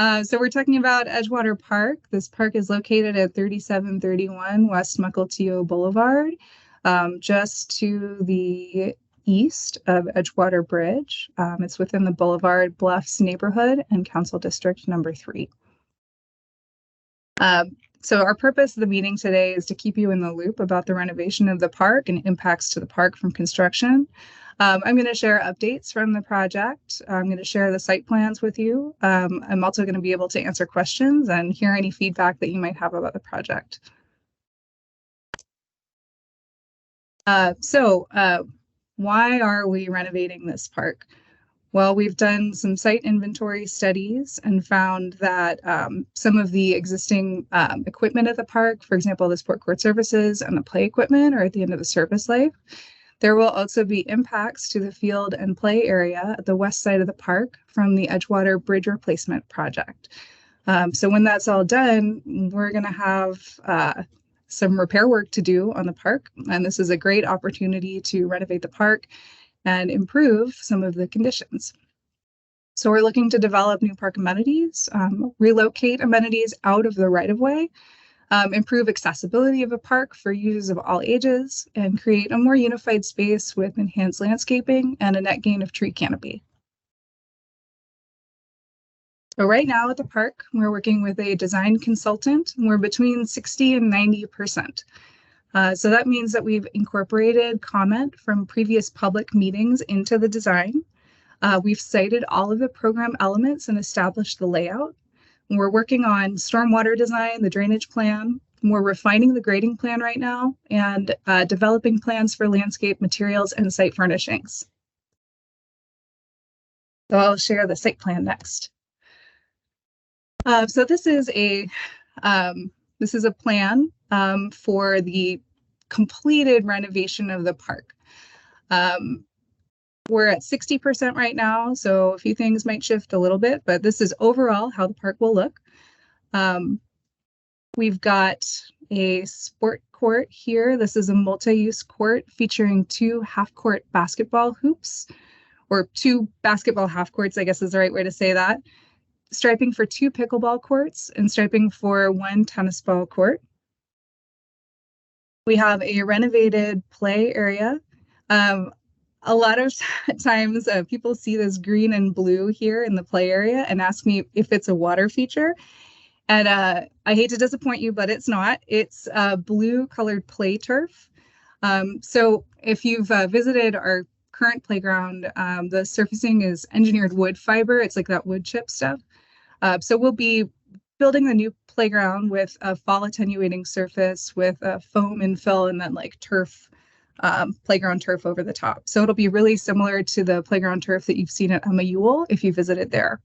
So we're talking about Edgewater Park. This park is located at 3731 West Mukilteo Boulevard, just to the east of Edgewater Bridge. It's within the Boulevard Bluffs neighborhood and Council District number 3. So our purpose of the meeting today is to keep you in the loop about the renovation of the park and impacts to the park from construction. I'm going to share updates from the project. I'm going to share the site plans with you. I'm also going to be able to answer questions and hear any feedback that you might have about the project. Why are we renovating this park? Well, we've done some site inventory studies and found that some of the existing equipment at the park, for example, the sport court surfaces and the play equipment, are at the end of the service life. There will also be impacts to the field and play area at the west side of the park from the Edgewater Bridge Replacement Project. So when that's all done, we're going to have some repair work to do on the park, and this is a great opportunity to renovate the park and improve some of the conditions. So we're looking to develop new park amenities, relocate amenities out of the right-of-way, improve accessibility of a park for users of all ages, and create a more unified space with enhanced landscaping and a net gain of tree canopy. So right now at the park, we're working with a design consultant. We're between 60 and 90%. So that means that we've incorporated comment from previous public meetings into the design. We've cited all of the program elements and established the layout. We're working on stormwater design, the drainage plan. We're refining the grading plan right now and developing plans for landscape materials and site furnishings. So I'll share the site plan next. So this is a plan for the completed renovation of the park. We're at 60% right now, so a few things might shift a little bit, but this is overall how the park will look. We've got a sport court here. This is a multi-use court featuring 2 half-court basketball hoops, or 2 basketball half courts, I guess is the right way to say that. Striping for 2 pickleball courts and striping for 1 tennis ball court. We have a renovated play area. A lot of times people see this green and blue here in the play area and ask me if it's a water feature. And I hate to disappoint you, but it's not. It's blue colored play turf. So if you've visited our current playground, the surfacing is engineered wood fiber. It's like that wood chip stuff. So we'll be building the new playground with a fall attenuating surface with a foam infill and then like turf, playground turf over the top. So it'll be really similar to the playground turf that you've seen at Emma Ewell if you visited there.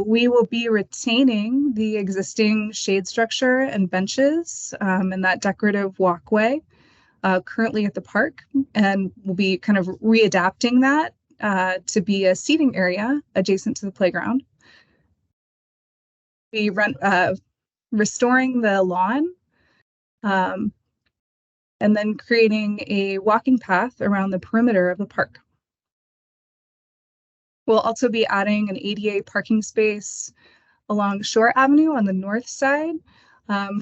We will be retaining the existing shade structure and benches and that decorative walkway currently at the park, and we'll be kind of readapting that to be a seating area adjacent to the playground. We restoring the lawn and then creating a walking path around the perimeter of the park. We'll also be adding an ADA parking space along Shore Avenue on the north side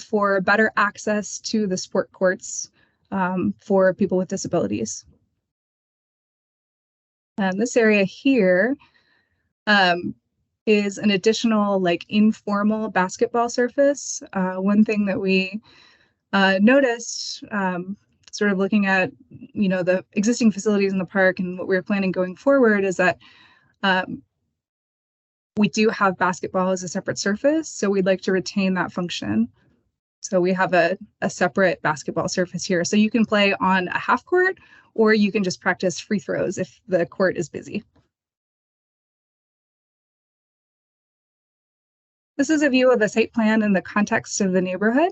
for better access to the sport courts for people with disabilities. And this area here is an additional like informal basketball surface. One thing that we noticed sort of looking at, you know, the existing facilities in the park and what we're planning going forward is that we do have basketball as a separate surface, so we'd like to retain that function. So we have a separate basketball surface here. So you can play on a half court, or you can just practice free throws if the court is busy. This is a view of the site plan in the context of the neighborhood.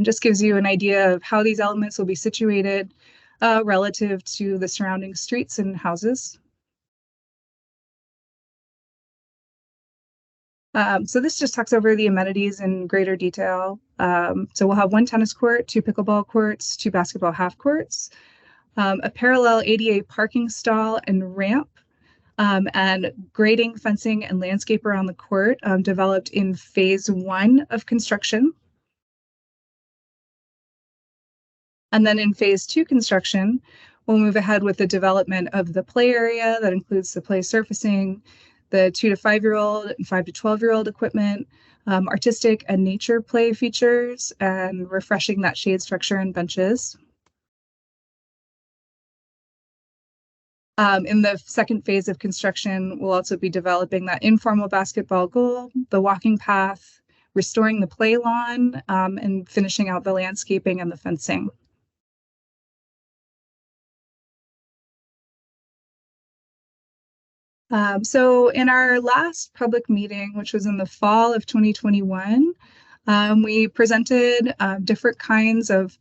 Just gives you an idea of how these elements will be situated relative to the surrounding streets and houses. So this just talks over the amenities in greater detail. So we'll have 1 tennis court, 2 pickleball courts, 2 basketball half courts, a parallel ADA parking stall and ramp and grading, fencing, and landscape around the court developed in phase 1 of construction. And then in phase 2 construction, we'll move ahead with the development of the play area that includes the play surfacing, the 2 to 5-year-old and 5 to 12-year-old equipment, artistic and nature play features, and refreshing that shade structure and benches. In the second phase of construction, we'll also be developing that informal basketball goal, the walking path, restoring the play lawn, and finishing out the landscaping and the fencing. So in our last public meeting, which was in the fall of 2021, we presented different kinds of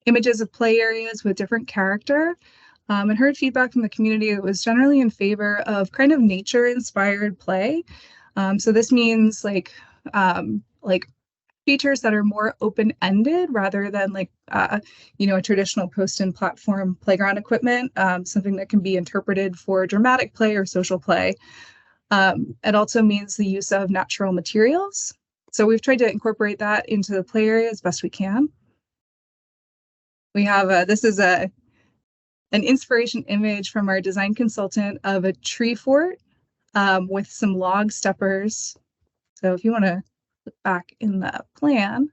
images of play areas with different character, and heard feedback from the community that was generally in favor of kind of nature-inspired play. So this means like features that are more open-ended rather than like a traditional post and platform playground equipment, something that can be interpreted for dramatic play or social play. It also means the use of natural materials. So we've tried to incorporate that into the play area as best we can. We have this is an inspiration image from our design consultant of a tree fort with some log steppers. So if you want to look back in the plan,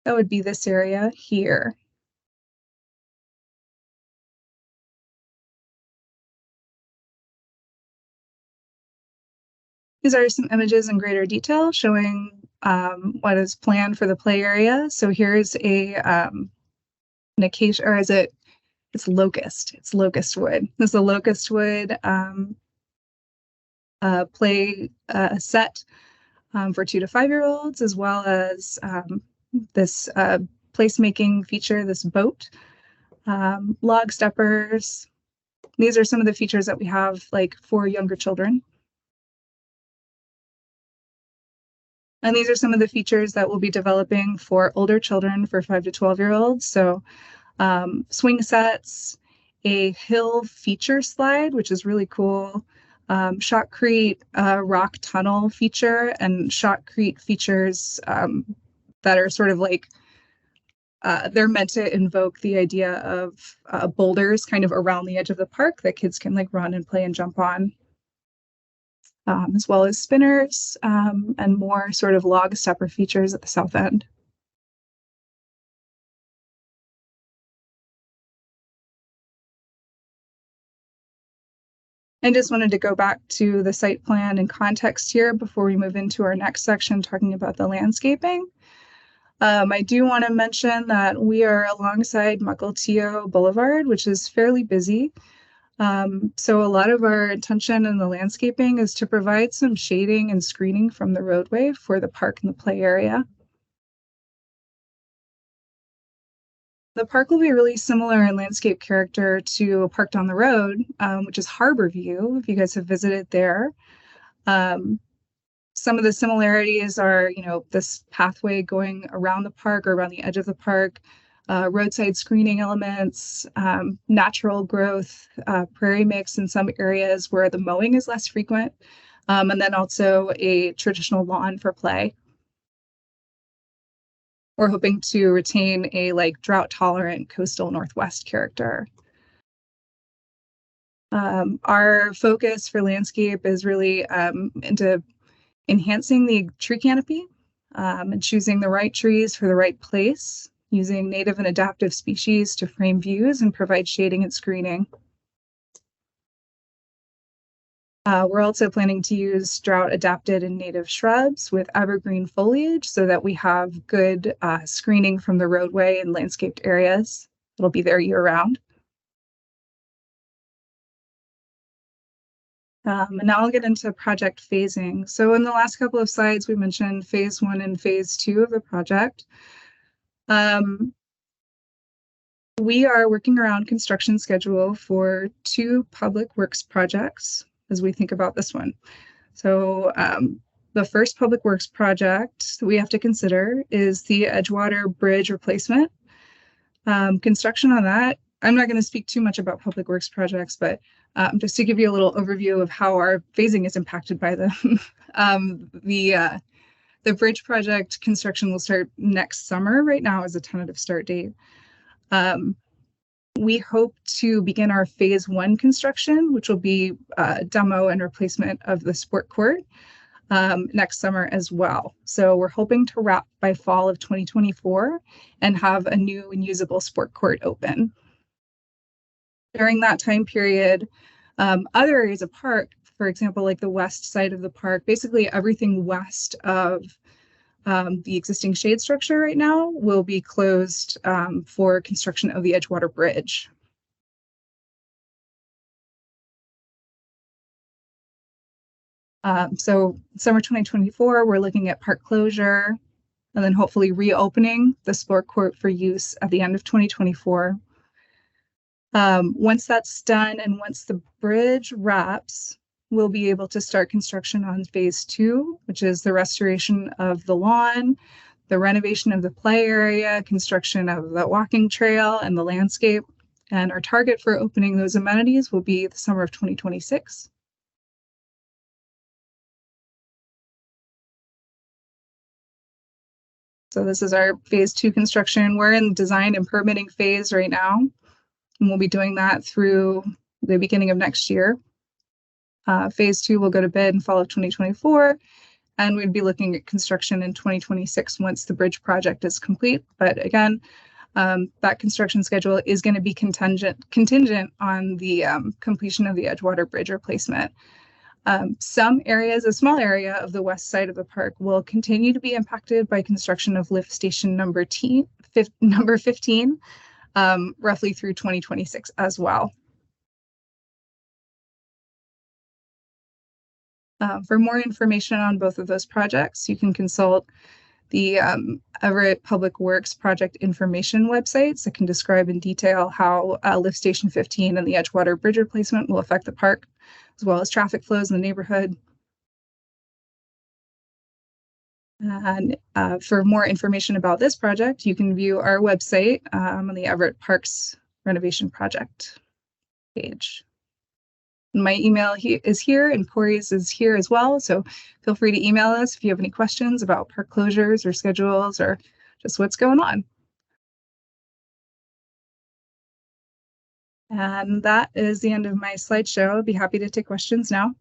that would be this area here. These are some images in greater detail showing what is planned for the play area. So here's an acacia, or is it? It's locust. It's locust wood. This is a locust wood play set for 2 to 5-year-olds, as well as this placemaking feature, this boat, log steppers. These are some of the features that we have like for younger children. And these are some of the features that we'll be developing for older children, for 5 to 12-year-olds. So swing sets, a hill feature slide, which is really cool, shotcrete rock tunnel feature, and shotcrete features that are sort of like they're meant to invoke the idea of boulders kind of around the edge of the park that kids can like run and play and jump on, as well as spinners and more sort of log stepper features at the south end. I just wanted to go back to the site plan and context here before we move into our next section talking about the landscaping. I do want to mention that we are alongside Mukilteo Boulevard, which is fairly busy. So a lot of our intention in the landscaping is to provide some shading and screening from the roadway for the park and the play area. The park will be really similar in landscape character to a park down the road, which is Harbor View, if you guys have visited there. Some of the similarities are, this pathway going around the park or around the edge of the park, roadside screening elements, natural growth, prairie mix in some areas where the mowing is less frequent, and then also a traditional lawn for play. We're hoping to retain a like drought tolerant coastal Northwest character. Our focus for landscape is really into enhancing the tree canopy and choosing the right trees for the right place, using native and adaptive species to frame views and provide shading and screening. We're also planning to use drought adapted and native shrubs with evergreen foliage so that we have good screening from the roadway and landscaped areas. It'll be there year round. And now I'll get into project phasing. So in the last couple of slides, we mentioned phase 1 and phase 2 of the project. We are working around construction schedule for 2 public works projects as we think about this one. So the first public works project that we have to consider is the Edgewater Bridge replacement. Construction on that, I'm not going to speak too much about public works projects, but Just to give you a little overview of how our phasing is impacted by them. The bridge project construction will start next summer. Right now is a tentative start date. We hope to begin our phase 1 construction, which will be demo and replacement of the sport court next summer as well. So we're hoping to wrap by fall of 2024 and have a new and usable sport court open. During that time period, other areas of park, for example, like the west side of the park, basically everything west of the existing shade structure right now will be closed for construction of the Edgewater Bridge. So summer 2024, we're looking at park closure and then hopefully reopening the sport court for use at the end of 2024. Once that's done and once the bridge wraps, we'll be able to start construction on phase 2, which is the restoration of the lawn, the renovation of the play area, construction of the walking trail and the landscape. And our target for opening those amenities will be the summer of 2026. So this is our phase 2 construction. We're in design and permitting phase right now, and we'll be doing that through the beginning of next year. Phase 2 will go to bid in fall of 2024, and we'd be looking at construction in 2026 once the bridge project is complete. But again, that construction schedule is going to be contingent on the completion of the Edgewater Bridge replacement. Some areas, a small area of the west side of the park, will continue to be impacted by construction of lift station number 15, roughly through 2026 as well. For more information on both of those projects, you can consult the Everett Public Works project information websites that can describe in detail how lift station 15 and the Edgewater Bridge replacement will affect the park, as well as traffic flows in the neighborhood. And for more information about this project, you can view our website on the Everett Parks Renovation Project page. My email is here and Corey's is here as well. So feel free to email us if you have any questions about park closures or schedules or just what's going on. And that is the end of my slideshow. I'd be happy to take questions now.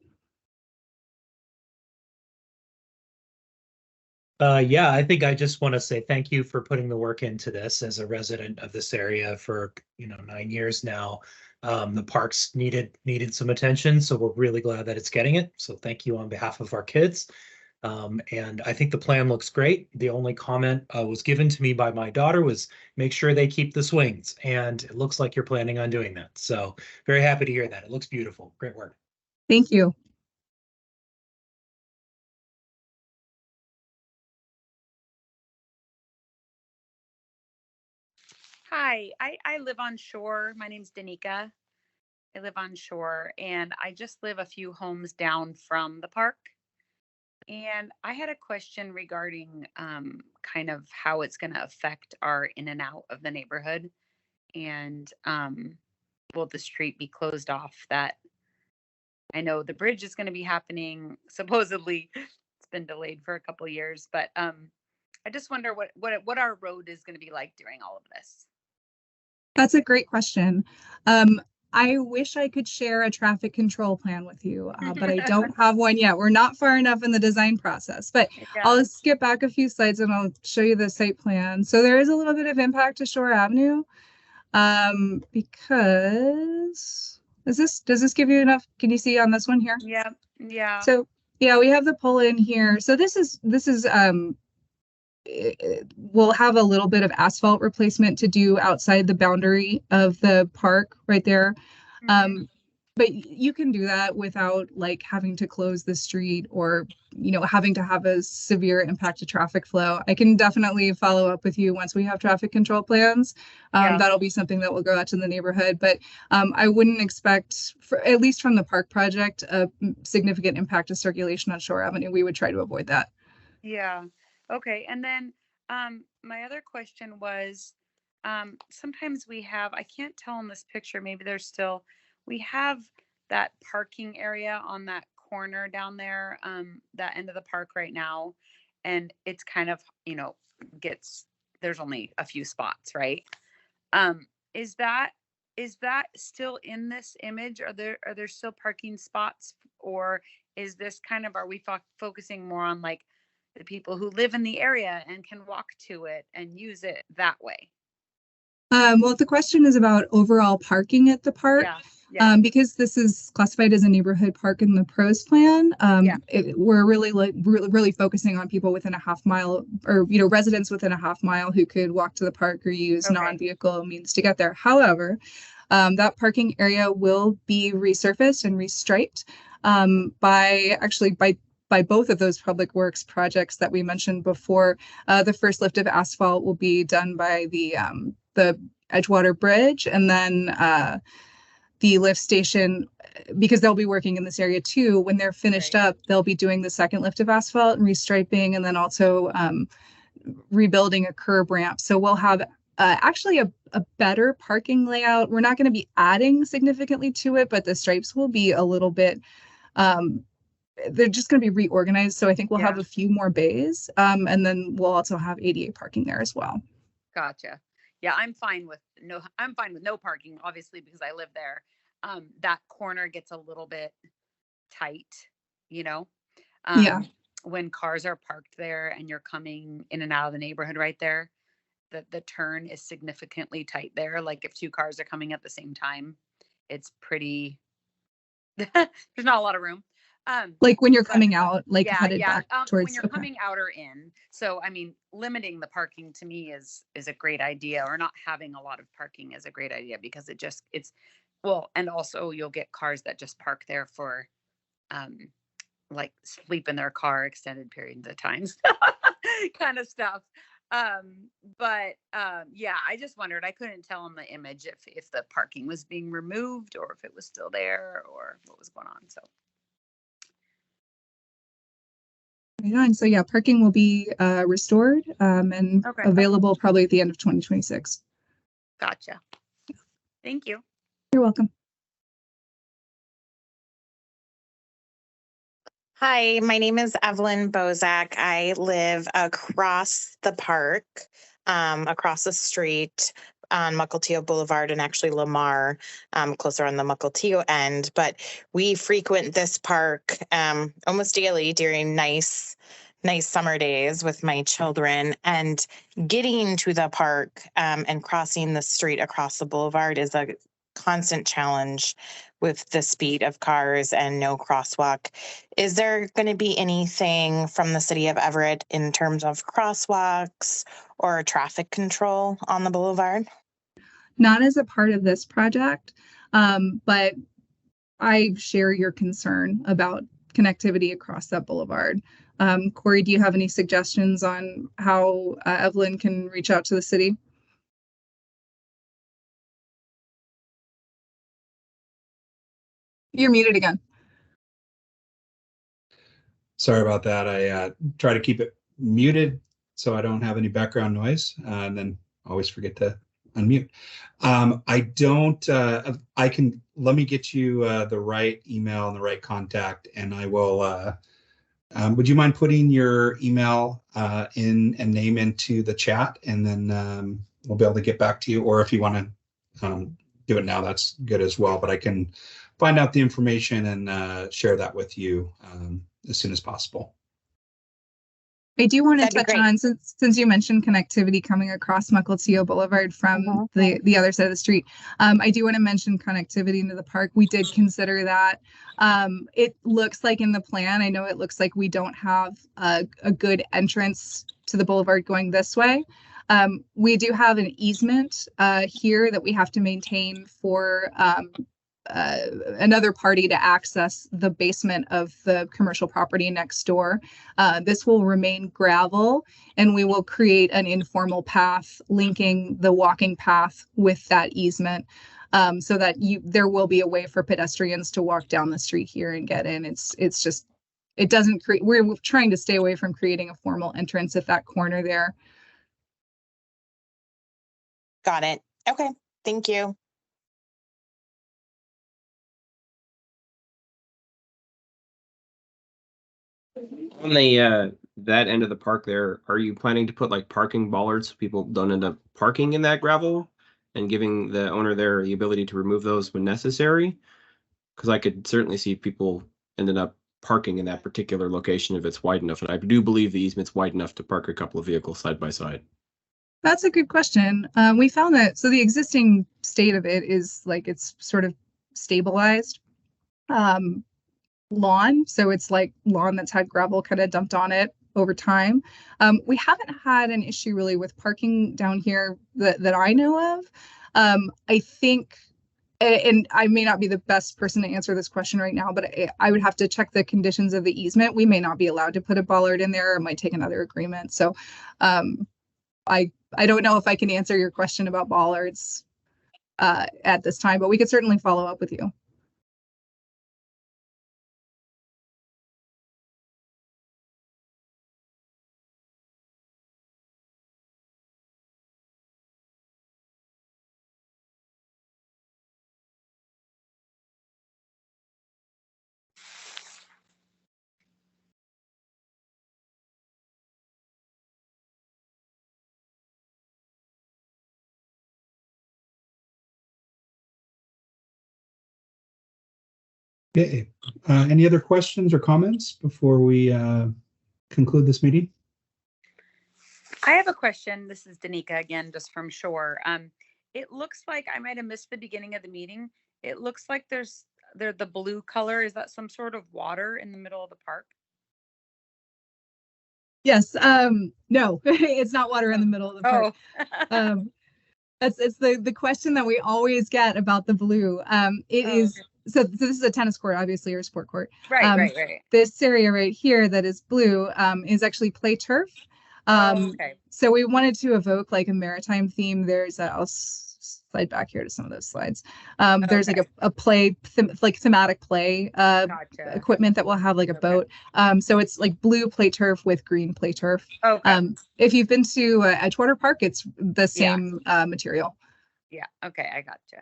Yeah, I think I just want to say thank you for putting the work into this as a resident of this area for 9 years now. The parks needed some attention, so we're really glad that it's getting it. So thank you on behalf of our kids. And I think the plan looks great. The only comment was given to me by my daughter was make sure they keep the swings, and it looks like you're planning on doing that. So very happy to hear that. It looks beautiful. Great work. Thank you. Hi, I live on shore. My name's Danica. I live on shore and I just live a few homes down from the park. And I had a question regarding kind of how it's going to affect our in and out of the neighborhood. And will the street be closed off? That I know the bridge is going to be happening. Supposedly, it's been delayed for a couple of years, but I just wonder what our road is going to be like during all of this. That's a great question. I wish I could share a traffic control plan with you, but I don't have one yet. We're not far enough in the design process, but Yeah. I'll skip back a few slides and I'll show you the site plan. So there is a little bit of impact to Shore Avenue because does this give you enough? Can you see on this one here? Yeah. Yeah. So yeah, we have the pull in here. So this is we'll have a little bit of asphalt replacement to do outside the boundary of the park right there. But you can do that without like having to close the street or, having to have a severe impact to traffic flow. I can definitely follow up with you once we have traffic control plans. That'll be something that will go out to the neighborhood, but I wouldn't expect, at least from the park project, a significant impact to circulation on Shore Avenue. We would try to avoid that. Yeah. Okay. And then my other question was sometimes we have, I can't tell in this picture, maybe there's still, we have that parking area on that corner down there, that end of the park right now, and it's kind of, gets there's only a few spots, right? Um, is that is that still in this image? Are there still parking spots, or is this kind of, are we focusing more on like the people who live in the area and can walk to it and use it that way? Well, if the question is about overall parking at the park, Yeah, yeah, because this is classified as a neighborhood park in the pros plan, yeah. we're really really focusing on people within a half mile, or residents within a half mile who could walk to the park or use Okay, non-vehicle means to get there. However, that parking area will be resurfaced and restriped by both of those public works projects that we mentioned before. The first lift of asphalt will be done by the Edgewater Bridge, and then the lift station, because they'll be working in this area too. When they're finished right. up, they'll be doing the second lift of asphalt and restriping, and then also rebuilding a curb ramp. So we'll have actually a better parking layout. We're not going to be adding significantly to it, but the stripes will be a little bit, um, they're just going to be reorganized. So I think we'll have Yeah, a few more bays. And then we'll also have ADA parking there as well. gotcha. Yeah, I'm fine with no parking, obviously, because I live there. That corner gets a little bit tight, you know. Yeah. When cars are parked there and you're coming in and out of the neighborhood right there, the turn is significantly tight there. Like if two cars are coming at the same time, it's pretty there's not a lot of room. Like when you're But coming out, like yeah, headed yeah. back When towards, you're okay. coming out or in. So I mean, limiting the parking to me is a great idea, or not having a lot of parking is a great idea, because it's well, and also you'll get cars that just park there for um like sleep in their car extended periods of times, kind of stuff. But yeah, I just wondered. I couldn't tell in the image if the parking was being removed or if it was still there or what was going on. So Right on. So yeah, parking will be restored and okay, available probably at the end of 2026. gotcha. Thank you. You're welcome. Hi, my name is Evelyn Bozak. I live across the park, across the street on Mukilteo Boulevard, and actually Lamar, closer on the Mukilteo end. But we frequent this park almost daily during nice summer days with my children. And getting to the park and crossing the street across the boulevard is a constant challenge with the speed of cars and no crosswalk. Is there going to be anything from the city of Everett in terms of crosswalks or traffic control on the boulevard? Not as a part of this project, but I share your concern about connectivity across that boulevard. Corey, do you have any suggestions on how Evelyn can reach out to the city? You're muted again. Sorry about that. I try to keep it muted so I don't have any background noise, and then always forget to unmute. I don't, let me get you the right email and the right contact, and I will, would you mind putting your email in and name into the chat, and then we'll be able to get back to you, or if you want to do it now, that's good as well, but I can find out the information and share that with you as soon as possible. I do want to That'd be touch great. on, since you mentioned connectivity coming across Mukilteo Boulevard from the other side of the street. I do want to mention connectivity into the park. We did consider that. It looks like in the plan, I know it looks like we don't have a good entrance to the boulevard going this way. We do have an easement here that we have to maintain for another party to access the basement of the commercial property next door. This will remain gravel, and we will create an informal path linking the walking path with that easement, so that there will be a way for pedestrians to walk down the street here and get in. It's just, it doesn't create, we're trying to stay away from creating a formal entrance at that corner there. Got it. Okay. Thank you. On the that end of the park there, are you planning to put like parking bollards so people don't end up parking in that gravel and giving the owner there the ability to remove those when necessary? Because I could certainly see people ended up parking in that particular location if it's wide enough. And I do believe the easement's wide enough to park a couple of vehicles side by side. That's a good question. We found that so the existing state of it is like it's sort of stabilized lawn. So it's like lawn that's had gravel kind of dumped on it over time. We haven't had an issue really with parking down here that I know of. I think, and I may not be the best person to answer this question right now, but I would have to check the conditions of the easement. We may not be allowed to put a bollard in there. It might take another agreement. So I don't know if I can answer your question about bollards at this time, but we could certainly follow up with you. Okay. Any other questions or comments before we conclude this meeting? I have a question. This is Danica again, just from Shore. It looks like I might have missed the beginning of the meeting. It looks like there's the blue color. Is that some sort of water in the middle of the park? Yes. No, it's not water in the middle of the park. Oh. It's the question that we always get about the blue. It is Okay. so this is a tennis court, obviously, or a sport court. Right. This area right here that is blue is actually play turf. Okay. So we wanted to evoke like a maritime theme. I'll slide back here to some of those slides. There's like a play, like thematic play Gotcha. equipment that will have like a boat. So it's like blue play turf with green play turf. Okay. If you've been to Edgewater Park, it's the same material. Yeah. Okay. I gotcha.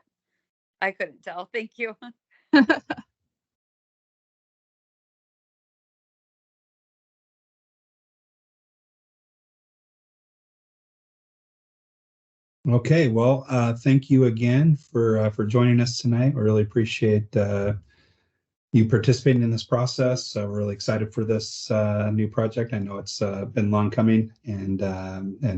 I couldn't tell. Thank you. Okay, well, thank you again for joining us tonight. We really appreciate you participating in this process. We're really excited for this new project. I know it's been long coming, and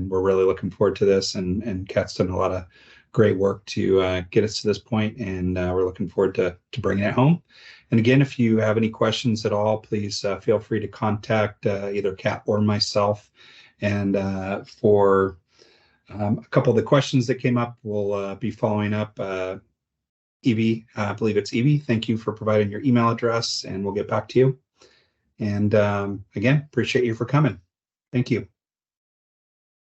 we're really looking forward to this. And Kat's done a lot of great work to get us to this point, and we're looking forward to bringing it home. And again, if you have any questions at all, please feel free to contact either Kat or myself. And for a couple of the questions that came up, we'll be following up. Evie, I believe it's Evie. Thank you for providing your email address, and we'll get back to you. And again, appreciate you for coming. Thank you.